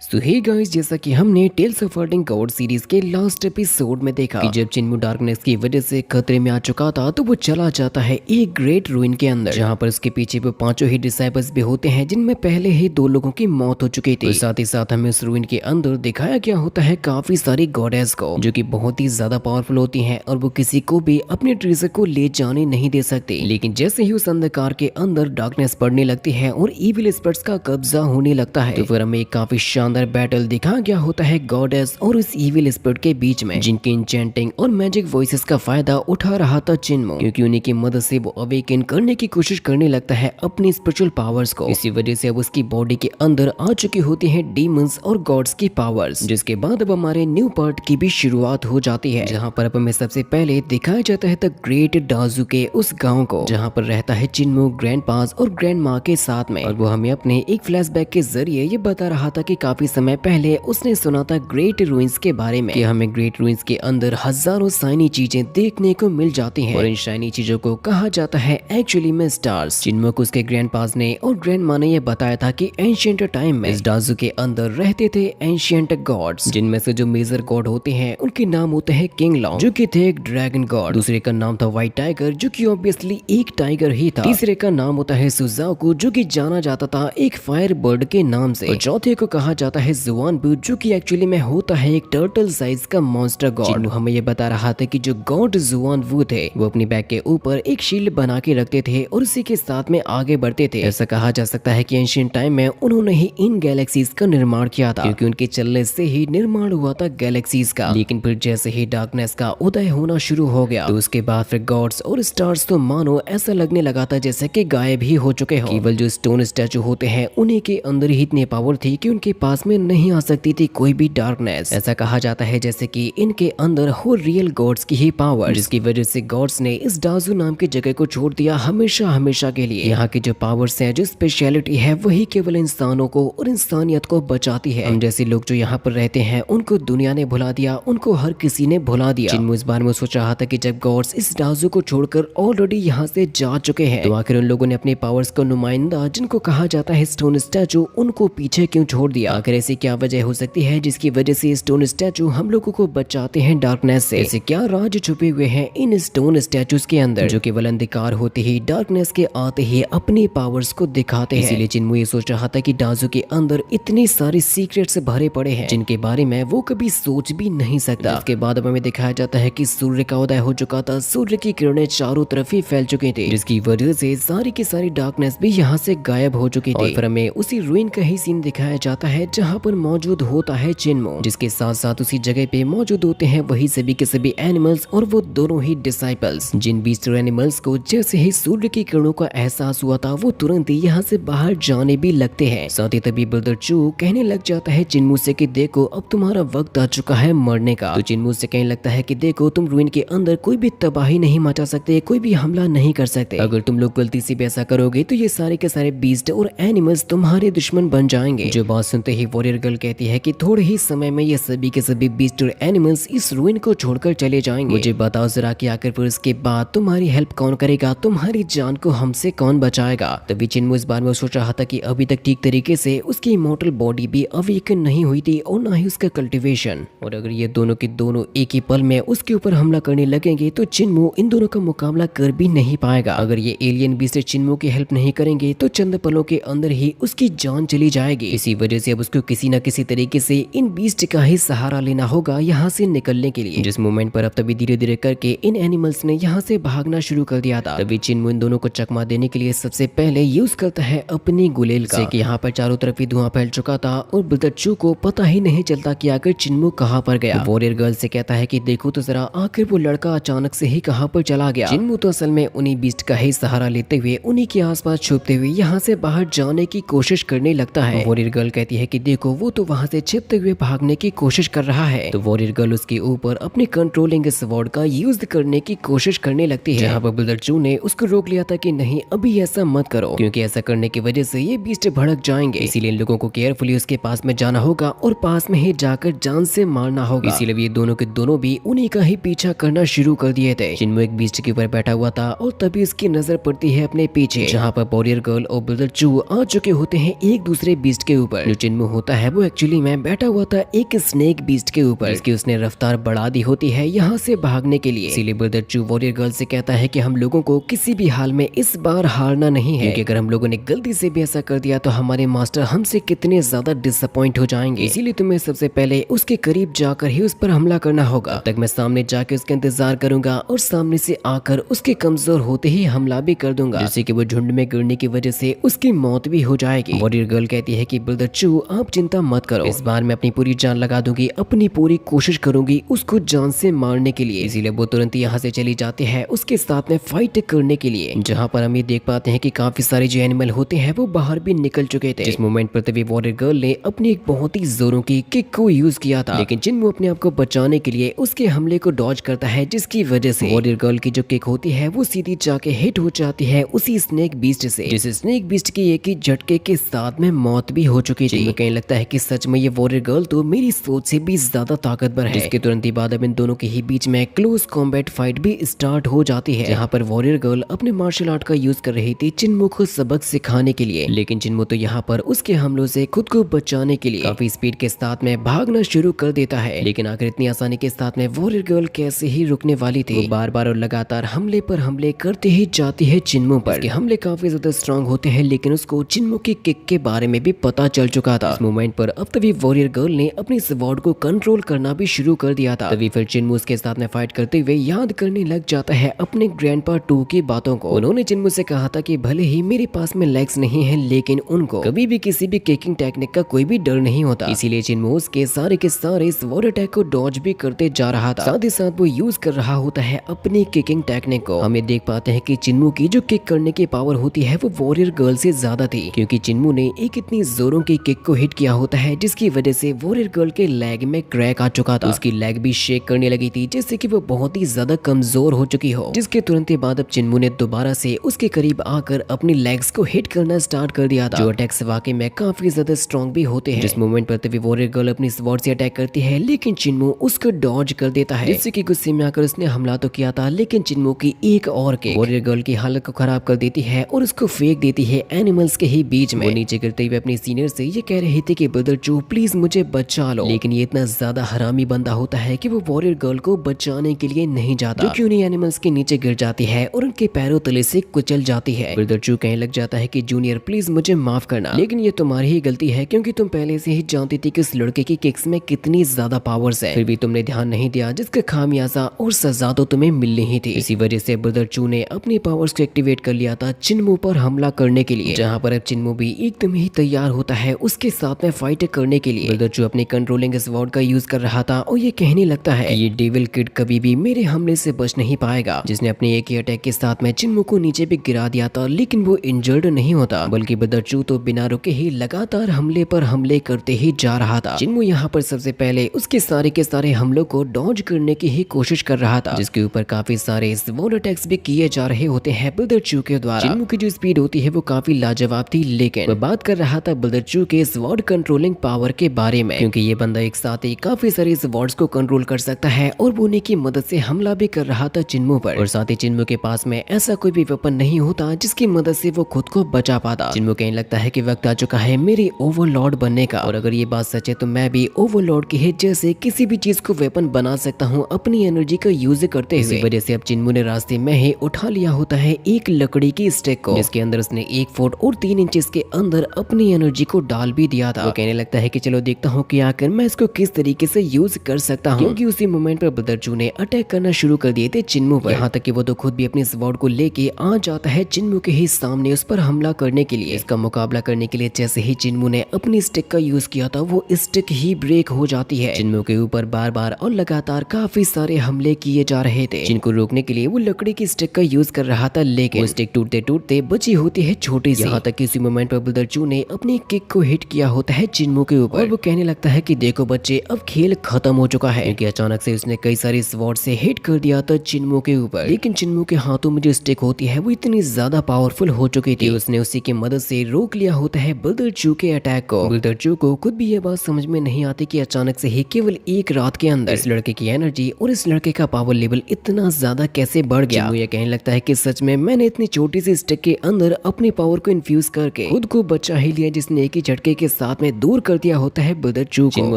सो hey guys, जैसा कि हमने tales of hurting god series के लास्ट एपिसोड में देखा कि जब चिन्मू डार्कनेस की वजह से खतरे में आ चुका था तो वो चला जाता है एक ग्रेट रूइन के अंदर, जहां पर उसके पीछे पे पांचों ही डिसाइपल्स भी होते हैं जिनमें पहले ही दो लोगों की मौत हो चुकी थी। साथ ही साथ हमें उस रूइन के अंदर दिखाया गया होता है काफी सारी गॉडेस को जो कि बहुत ही ज्यादा पावरफुल होती हैं और वो किसी को भी अपने ट्रेजर को ले जाने नहीं दे सकती। लेकिन जैसे ही उस अंधकार के अंदर डार्कनेस पड़ने लगती है और इविल स्पिरिट्स का कब्जा होने लगता है तो फिर हमें एक काफी शानदार बैटल दिखा गया होता है गॉडेस और उस इविल स्पिरिट के बीच में, जिनकी इंचेंटिंग और मैजिक वॉइसेस का फायदा उठा रहा था चिन्मू, क्योंकि उन्हीं की मदद से वो अवेकन करने की कोशिश करने लगता है अपनी स्पिरिचुअल पावर्स को। इसी वजह से अब उसकी बॉडी के अंदर आ चुकी होती है डीमंस और गॉड्स की पावर्स, जिसके बाद अब हमारे न्यू पार्ट की भी शुरुआत हो जाती है, जहाँ पर अब हमें सबसे पहले दिखाया जाता है द ग्रेट डाजू के उस गाँव को, जहाँ पर रहता है चिन्मू ग्रैंड पास और ग्रैंड माँ के साथ में। और वो हमें अपने एक फ्लैशबैक के जरिए ये बता रहा था कि काफी समय पहले उसने सुना था ग्रेट रूइंस के बारे में कि हमें ग्रेट रूइंस के अंदर हजारों शाइनी चीजें देखने को मिल जाती हैं और इन शाइनी चीजों को कहा जाता है एक्चुअली में स्टार्स। चिन्मू को उसके ग्रैंड पास ने और ग्रैंड माँ ने यह बताया था कि एंशिएंट टाइम में इस डाजू के अंदर रहते थे एंशिएंट गॉड्स, जिनमें से जो मेजर गॉड होते हैं उनके नाम होते हैं किंग लॉन्ग जो कि थे एक ड्रैगन गॉड, दूसरे का नाम था व्हाइट टाइगर जो कि ऑब्वियसली एक टाइगर ही था, तीसरे का नाम होता है सुजाओकू जो कि जाना जाता था एक फायर बर्ड के नाम से, और चौथे को कहा जाता है जुआनबू जो कि एक्चुअली में होता है एक टर्टल साइज का मॉन्स्टर गॉड। हमें ये बता रहा था कि जो गॉड जुआनबू थे वो अपनी बैक के ऊपर एक शील्ड बना के रखते थे और उसी के साथ में आगे बढ़ते थे। ऐसा कहा जा सकता है कि एंशिएंट टाइम में उन्होंने ही इन गैलेक्सीज का निर्माण किया था, क्योंकि उनके चलने से ही निर्माण हुआ था गैलेक्सीज का। लेकिन फिर जैसे ही डार्कनेस का उदय होना शुरू हो गया तो उसके बाद फिर गॉड्स और स्टार्स तो मानो ऐसा लगने लगा था जैसे कि गायब ही हो चुके हो। केवल जो स्टोन स्टैचू होते हैं उन्हीं के अंदर ही इतनी पावर थी कि उनके पास में नहीं आ सकती थी कोई भी डार्कनेस। ऐसा कहा जाता है जैसे कि इनके अंदर हो रियल गॉड्स की ही पावर, जिसकी वजह से गॉड्स ने इस डाजू नाम की जगह को छोड़ दिया हमेशा हमेशा के लिए। यहाँ की जो पावर्स हैं, जो स्पेशलिटी है, वही केवल इंसानों को और इंसानियत को बचाती है। हम जैसे लोग जो यहाँ पर रहते हैं उनको दुनिया ने भुला दिया, उनको हर किसी ने भुला दिया। चिन्मू इस बारे में सोच रहा था कि जब गॉड्स इस डाजू को छोड़कर ऑलरेडी यहाँ से जा चुके हैं तो आखिर उन लोगों ने अपने पावर्स को नुमाइंदा जिनको कहा जाता है स्टोन स्टैचू उनको पीछे क्यों छोड़ दिया। आखिर ऐसी क्या वजह हो सकती है जिसकी वजह से स्टोन स्टैचू हम लोगों को बचाते हैं डार्कनेस से। ऐसे क्या राज छुपे हुए हैं इन स्टोन स्टैचूज के अंदर जो केवल अंधकार होते ही डार्कनेस के आते ही अपनी पावर्स को दिखाते हैं। इसीलिए चिन्मू ये सोच रहा था कि डाजू के अंदर इतनी सारी सीक्रेट्स भरे पड़े हैं जिनके बारे में वो कभी सोच भी नहीं सकता। इसके बाद अब हमें दिखाया जाता है कि सूर्य का उदय हो चुका था, सूर्य की किरणें चारों तरफ ही फैल चुकी थी, जिसकी वजह से सारी की सारी डार्कनेस भी यहाँ से गायब हो चुकी थी। और फिर हमें उसी रूइन का ही सीन दिखाया जाता है जहाँ पर मौजूद होता है चिन्मू, जिसके साथ साथ उसी जगह पे मौजूद होते हैं वही सभी के सभी एनिमल्स और वो दोनों ही डिसाइपल्स, जिन बीस्ट एनिमल्स को जैसे ही सूर्य की किरणों का एहसास हुआ था वो तुरंत ही यहाँ से बाहर जाने भी लगते हैं। साथ ही तभी ब्रदर चू कहने लग जाता है चिन्मू से कि देखो अब तुम्हारा वक्त आ चुका है मरने का। तो चिन्मू से कहने लगता है कि देखो तुम रूइन के अंदर कोई भी तबाही नहीं मचा सकते, कोई भी हमला नहीं कर सकते। अगर तुम लोग गलती से भी ऐसा करोगे तो ये सारे के सारे बीस्ट और एनिमल्स तुम्हारे दुश्मन बन जाएंगे। जो बात सुनते ही वॉरियर गर्ल कहती है कि थोड़े ही समय में ये सभी के सभी बीस्ट और एनिमल्स इस रूइन को छोड़कर चले जाएंगे। मुझे बताओ जरा कि आखिर फिर उसके बाद तुम्हारी हेल्प कौन करेगा, तुम्हारी जान को हमसे कौन बचाएगा। तभी चिन्मू इस बार में सोच रहा था कि अभी तक ठीक तरीके से उसकी इमॉर्टल बॉडी भी अवेकन नहीं हुई थी और ना ही उसका कल्टीवेशन, और अगर ये दोनों के दोनों एक ही पल में उसके ऊपर हमला करने लगेंगे तो चिन्मू इन दोनों का मुकाबला कर भी नहीं पाएगा। अगर ये एलियन बीस्ट चिन्मू की हेल्प नहीं करेंगे तो चंद पलों के अंदर ही उसकी जान चली जाएगी। इसी वजह से अब उसको किसी न किसी तरीके से इन बीस्ट का ही सहारा लेना होगा यहाँ से निकलने के लिए। जिस मोमेंट पर अब तभी धीरे धीरे करके इन एनिमल्स ने यहाँ से भागना शुरू कर दिया था, तभी चिन्मू इन दोनों को चकमा देने के लिए सबसे पहले यूज करता है अपनी गुलेल का, कि यहाँ पर चारों तरफ ही धुआं फैल चुका था और ब्रदर चू को पता ही नहीं चलता कि आखिर चिन्मू कहाँ पर गया। वॉरियर गर्ल से कहता है कि देखो तो जरा आखिर वो लड़का अचानक से ही कहाँ पर चला गया। चिन्मू तो असल में उन्हीं बीस्ट का ही सहारा लेते हुए उन्हीं के आसपास छुपते हुए यहाँ से बाहर जाने की कोशिश करने लगता है। वॉरियर गर्ल कहती है कि देखो वो तो वहाँ से छिपते हुए भागने की कोशिश कर रहा है। तो वॉरियर गर्ल उसके ऊपर अपने कंट्रोलिंग स्वॉर्ड का यूज करने की कोशिश करने लगती है, जहाँ पर ब्रदर चू ने उसको रोक लिया था कि नहीं अभी ऐसा मत करो, क्योंकि ऐसा करने की वजह से ये बीस्ट भड़क जाएंगे। इसीलिए इन लोगों को केयरफुली उसके पास में जाना होगा और पास में ही जाकर जान से मारना होगा। इसीलिए ये दोनों के दोनों भी उन्हीं का ही पीछा करना शुरू कर दिए थे। चिन्मू एक बीस्ट के ऊपर बैठा हुआ था और तभी उसकी नजर पड़ती है अपने पीछे, जहाँ पर वॉरियर गर्ल और ब्रदर चू आ चुके होते हैं एक दूसरे बीस्ट के ऊपर। जो चिन्मू चिन्मू होता है वो एक्चुअली में बैठा हुआ था एक स्नेक बीस्ट के ऊपर, इसकी उसने रफ्तार बढ़ा दी होती है यहाँ से भागने के लिए। इसीलिए ब्रदर चू वॉरियर गर्ल से कहता है कि हम लोगों को किसी भी हाल में इस बार हारना नहीं है, क्योंकि अगर हम लोगों ने गलती से भी ऐसा कर दिया तो हमारे मास्टर हमसे कितने ज्यादा डिसअपॉइंट हो जाएंगे। इसीलिए तुम्हें सबसे पहले उसके करीब जाकर ही उस पर हमला करना होगा। तब तक मैं सामने जाके उसका इंतजार करूंगा और सामने से आकर उसके कमजोर होते ही हमला भी कर दूंगा, जिससे कि वो झुंड में गिरने की वजह से उसकी मौत भी हो जाएगी। वॉरियर गर्ल कहती है कि ब्रदर चू आप चिंता मत करो, इस बार मैं अपनी पूरी जान लगा दूंगी, अपनी पूरी कोशिश करूंगी उसको जान से मारने के लिए। इसीलिए वो तुरंत यहाँ से चली जाती है उसके साथ में फाइट करने के लिए, जहाँ पर हम ये देख पाते हैं कि काफी सारे जो एनिमल होते हैं वो बाहर भी निकल चुके थे। इस मोमेंट पर तभी वॉरियर गर्ल ने अपनी एक बहुत ही जोरों की किक को यूज किया था, लेकिन चिन्मू अपने आप को बचाने के लिए उसके हमले को डॉज करता है, जिसकी वजह से वॉरियर गर्ल की जो किक होती है वो सीधी जाके हिट हो जाती है उसी स्नेक बीस्ट से, जिस स्नेक बीस्ट की एक ही झटके के साथ में मौत भी हो चुकी थी। कहीं लगता है कि सच में ये वॉरियर गर्ल तो मेरी सोच से भी ज्यादा ताकतवर है। जिसके तुरंत ही बाद अब इन दोनों के ही बीच में क्लोज कॉम्बैट फाइट भी स्टार्ट हो जाती है, जहाँ पर वॉरियर गर्ल अपने मार्शल आर्ट का यूज कर रही थी चिन्मू को सबक सिखाने के लिए, लेकिन चिन्मू तो यहाँ पर उसके हमलों से खुद को बचाने के लिए काफी स्पीड के साथ में भागना शुरू कर देता है। लेकिन आखिर इतनी आसानी के साथ में वॉरियर गर्ल कैसे ही रुकने वाली थी, वो बार बार और लगातार हमले पर हमले करते ही जाती है चिन्मू पर। उसके हमले काफी ज्यादा स्ट्रॉन्ग होते हैं, लेकिन उसको चिन्मू की किक के बारे में भी पता चल चुका था। इस मोमेंट पर अब तभी वॉरियर गर्ल ने अपनी स्वॉर्ड को कंट्रोल करना भी शुरू कर दिया था। तभी फिर चिन्मू उसके साथ में फाइट करते हुए याद करने लग जाता है अपने ग्रैंडपा 2 की बातों को। उन्होंने चिन्मू से कहा था कि भले ही मेरे पास में लेग्स नहीं है, लेकिन उनको कभी भी किसी भी किकिंग टेक्निक का कोई भी डर नहीं होता। इसीलिए चिन्मू उसके सारे के सारे स्वॉर्ड अटैक को डॉज भी करते जा रहा था, साथ ही साथ वो यूज कर रहा होता है अपनी किकिंग टेक्निक को। हमें देख पाते हैं कि चिन्मू की जो किक करने की पावर होती है वो वॉरियर गर्ल से ज्यादा थी, क्योंकि चिन्मू ने एक इतनी जोरों की किक को हिट किया होता है, जिसकी वजह से वॉरियर गर्ल के लेग में क्रैक आ चुका था। उसकी लेग भी शेक करने लगी थी, जिससे कि वो बहुत ही ज्यादा कमजोर हो चुकी हो। जिसके तुरंत ही बाद अब चिन्मू ने दोबारा से उसके करीब आकर अपनी लेग्स को हिट करना स्टार्ट कर दिया था, जो अटैक्स वाकई में काफी ज्यादा स्ट्रॉन्ग भी होते हैं। जिस मोमेंट पर तभी वॉरियर गर्ल अपनी स्वॉर्ड से अटैक करती है, लेकिन चिन्मू उसको डॉज कर देता है, जिससे कि गुस्से में आकर उसने हमला तो किया था, लेकिन चिन्मू की एक और किक वॉरियर गर्ल की हालत को खराब कर देती है और उसको फेंक देती है एनिमल्स के ही बीच में। वो नीचे गिरते हुए अपने सीनियर से ये कह रही थी कि ब्रदर चू प्लीज मुझे बचा लो, लेकिन ये इतना ज्यादा हरामी बंदा होता है कि वो वॉरियर गर्ल को बचाने के लिए नहीं जाता, जो कि उन्हीं एनिमल्स के नीचे गिर जाती है और उनके पैरों तले से कुचल जाती है। ब्रदर चू कहने लग जाता है कि जूनियर प्लीज मुझे माफ करना, लेकिन ये तुम्हारी ही गलती है, क्योंकि तुम पहले से ही जानती थी कि उस लड़के की किक्स में कितनी ज्यादा पावर्स है, फिर भी तुमने ध्यान नहीं दिया, जिसका खामियाजा और सजा तो तुम्हें मिलनी ही थी। इसी वजह से ब्रदर चू ने अपनी पावर्स को एक्टिवेट कर लिया था चिन्मू पर हमला करने के लिए, जहाँ पर अब चिन्मू भी एकदम ही तैयार होता है उसके साथ में फाइट करने के लिए। ब्रदर चू अपने कंट्रोलिंग स्वॉर्ड का यूज कर रहा था और ये कहने लगता है कि ये डेविल किड कभी भी मेरे हमले से बच नहीं पाएगा, जिसने अपने एक ही अटैक के साथ में चिन्मू को नीचे भी गिरा दिया था, लेकिन वो इंजर्ड नहीं होता, बल्कि ब्रदर चू तो बिना रुके ही लगातार हमले पर हमले करते ही जा रहा था। चिन्मू यहाँ पर सबसे पहले उसके सारे के सारे हमलों को डॉज करने की ही कोशिश कर रहा था, जिसके ऊपर काफी सारे स्वॉर्ड अटैक्स भी किए जा रहे होते हैं ब्रदर चू के द्वारा। चिन्मू की जो स्पीड होती है वो काफी लाजवाब थी, लेकिन मैं बात कर रहा था ब्रदर चू के स्वॉर्ड कंट्रोलिंग पावर के बारे में, क्योंकि ये बंदा एक साथ ही काफी सारे स्वॉर्ड्स को कंट्रोल कर सकता है और वो उन्हीं की मदद से हमला भी कर रहा था चिन्मू पर। और साथ ही चिन्मू के पास में ऐसा कोई भी वेपन नहीं होता जिसकी मदद से वो खुद को बचा पाता। चिन्मू कहने लगता है कि वक्त आ चुका है मेरे ओवरलॉर्ड बनने का, और अगर ये बात सच है तो मैं भी ओवरलॉर्ड के हित जैसे किसी भी चीज को वेपन बना सकता हूँ अपनी एनर्जी का यूज करते हुए। इसी वजह से अब चिन्मू ने रास्ते में ही उठा लिया होता है एक लकड़ी की स्टिक को, जिसके अंदर उसने 1 फुट और 3 इंचेस के अंदर अपनी एनर्जी को डाल भी दिया था। वो कहने लगता है कि चलो देखता हूँ कि आखिर मैं इसको किस तरीके से यूज कर सकता हूँ, क्योंकि उसी मोमेंट पर ब्रदर चू ने अटैक करना शुरू कर दिए थे चिन्मू पर, यहाँ तक कि वो तो खुद भी अपनी स्वॉर्ड को लेके आ जाता है चिन्मू के ही सामने उस पर हमला करने के लिए। इसका मुकाबला करने के लिए जैसे ही चिन्मू ने अपनी स्टिक का यूज किया था वो स्टिक ही ब्रेक हो जाती है। चिन्मू के ऊपर बार बार और लगातार काफी सारे हमले किए जा रहे थे, जिनको रोकने के लिए वो लकड़ी की स्टिक का यूज कर रहा था, लेकिन वो स्टिक टूटते टूटते बची होती है छोटी सी। यहाँ तक कि इसी मोमेंट पर ब्रदर चू ने अपनी किक को हिट किया होता है चिन्मू के ऊपर, और वो कहने लगता है कि देखो बच्चे अब खेल खत्म हो चुका है, क्योंकि अचानक से उसने कई सारी स्वॉर्ड से हिट कर दिया था चिन्मू के ऊपर, लेकिन चिन्मू के हाथों में जो स्टिक होती है वो इतनी ज्यादा पावरफुल हो चुकी थी, उसने उसी की मदद से रोक लिया होता है ब्रदर चू के अटैक को। ब्रदर चू को खुद भी ये बात समझ में नहीं आती कि अचानक से ही केवल एक रात के अंदर इस लड़के की एनर्जी और इस लड़के का पावर लेवल इतना ज्यादा कैसे बढ़ गया। चिन्मू ये कहने लगता है कि सच में मैंने इतनी छोटी सी स्टिक के अंदर अपनी पावर को इन्फ्यूज करके खुद को बचा ही लिया, जिसने एक ही झटके के साथ में दूर कर दिया होता है ब्रदर चू को। चिन्मू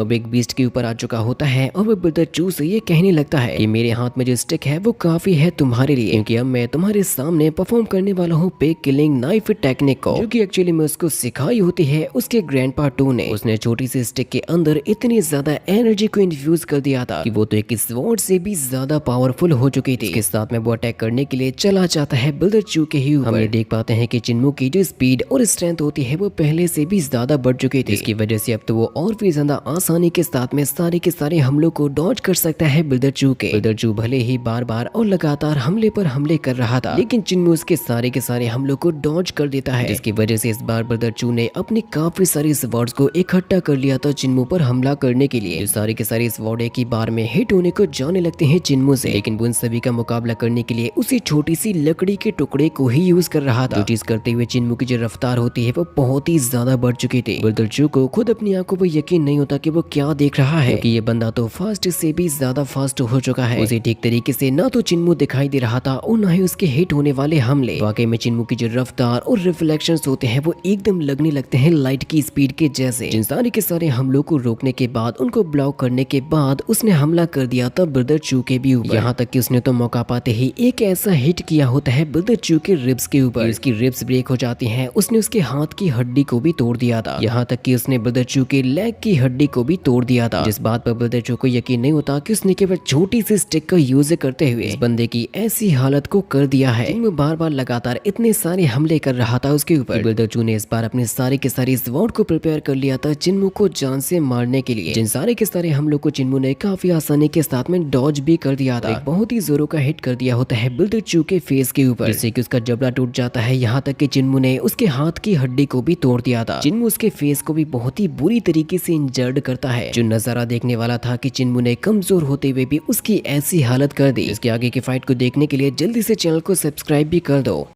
अब एक बीस्ट के ऊपर आ चुका होता है और वो ब्रदर चू से ये कहने लगता है कि मेरे हाथ में जो स्टिक है वो काफी है तुम्हारे लिए, क्योंकि अब मैं तुम्हारे सामने परफॉर्म करने वाला हूँ पिग किलिंग नाइफ टेक्निक को, जो कि एक्चुअली में उसको सिखाई होती है उसके ग्रैंडपा टू ने। उसने छोटी सी स्टिक के अंदर इतनी ज्यादा एनर्जी को इन्फ्यूज कर दिया था कि वो तो एक स्वॉर्ड से भी ज्यादा पावरफुल हो चुकी थी। इसके साथ में वो अटैक करने के लिए चला जाता है ब्रदर चू के ही ऊपर। हम देख पाते हैं कि चिन्मू की जो स्पीड और स्ट्रेंथ होती है वो पहले से भी ज्यादा बढ़ चुकी थी। इसकी वजह से अब तो वो और भी ज्यादा आसानी के साथ में सारे के सारे हमलों को डॉज कर सकता है ब्रदर चू के। ब्रदर चू भले ही बार बार और लगातार हमले पर हमले कर रहा था, लेकिन चिन्मू उसके सारे के सारे हमलों को डॉज कर देता है, जिसकी वजह से इस बार ब्रदर चू ने अपनी काफी सारी स्वॉर्ड्स को इकट्ठा कर लिया था चिन्मू पर हमला करने के लिए। सारे के सारे स्वॉर्ड एक ही बार में हिट होने को जाने लगते हैं चिन्मू से, लेकिन वो उन सभी का मुकाबला करने के लिए उसी छोटी सी लकड़ी के टुकड़े को ही यूज कर रहा था। जो चीज करते हुए चिन्मू की जो रफ्तार होती है वो बहुत ही ज्यादा बढ़ चुकी थी। ब्रदर चू को खुद अपनी आंखों पर यकीन नहीं होता कि वो क्या देख रहा है, कि ये बंदा तो फास्ट से भी ज्यादा फास्ट हो चुका है। उसे ठीक तरीके से ना तो चिन्मू दिखाई दे रहा था और ना ही उसके हिट होने वाले हमले। वाकई में चिन्मू की जो रफ्तार और रिफ्लेक्शंस होते हैं वो एकदम लगने लगते हैं लाइट की स्पीड के जैसे। जिन सारे के सारे हमलों को रोकने के बाद, उनको ब्लॉक करने के बाद उसने हमला कर दिया था ब्रदर चू के भी ऊपर। यहाँ तक कि उसने तो मौका पाते ही एक ऐसा हिट किया होता है ब्रदर चू के रिब्स के ऊपर, उसकी रिब्स ब्रेक हो जाती हैं। उसने उसके हाथ की हड्डी को भी तोड़ दिया था, यहाँ तक कि उसने ब्रदर चू के लेग की हड्डी को भी तोड़ दिया था। जिस बात पर ब्रदर चू को यकीन नहीं होता कि उसने केवल छोटी सी स्टिक का यूज करते हुए इस बंदे की ऐसी हालत को कर दिया है। वो बार बार लगातार इतने सारे हमले कर रहा था उसके ऊपर। ब्रदर चू ने इस बार अपने सारे के सारे स्वॉर्ड को प्रिपेयर कर लिया था चिन्मू को जान से मारने के लिए। जिन सारे के सारे हमलों को चिन्मू ने काफी आसानी के साथ में डॉज भी कर दिया था। एक बहुत ही जोरों का हिट कर दिया होता है ब्रदर चू के फेस के ऊपर, जिससे कि उसका जबड़ा टूट जाता है। यहाँ तक कि चिन्मू ने उसके हाथ की हड्डी को भी तोड़ दिया था। चिन्मू उसके फेस को भी बहुत ही बुरी तरीके से इंजर्ड करता है। जो नजारा देखने वाला था कि चिन्मू ने कमजोर होते हुए भी उसकी ऐसी हालत कर दी। इसके आगे की फाइट को देखने के लिए जल्दी से चैनल को सब्सक्राइब भी कर दो।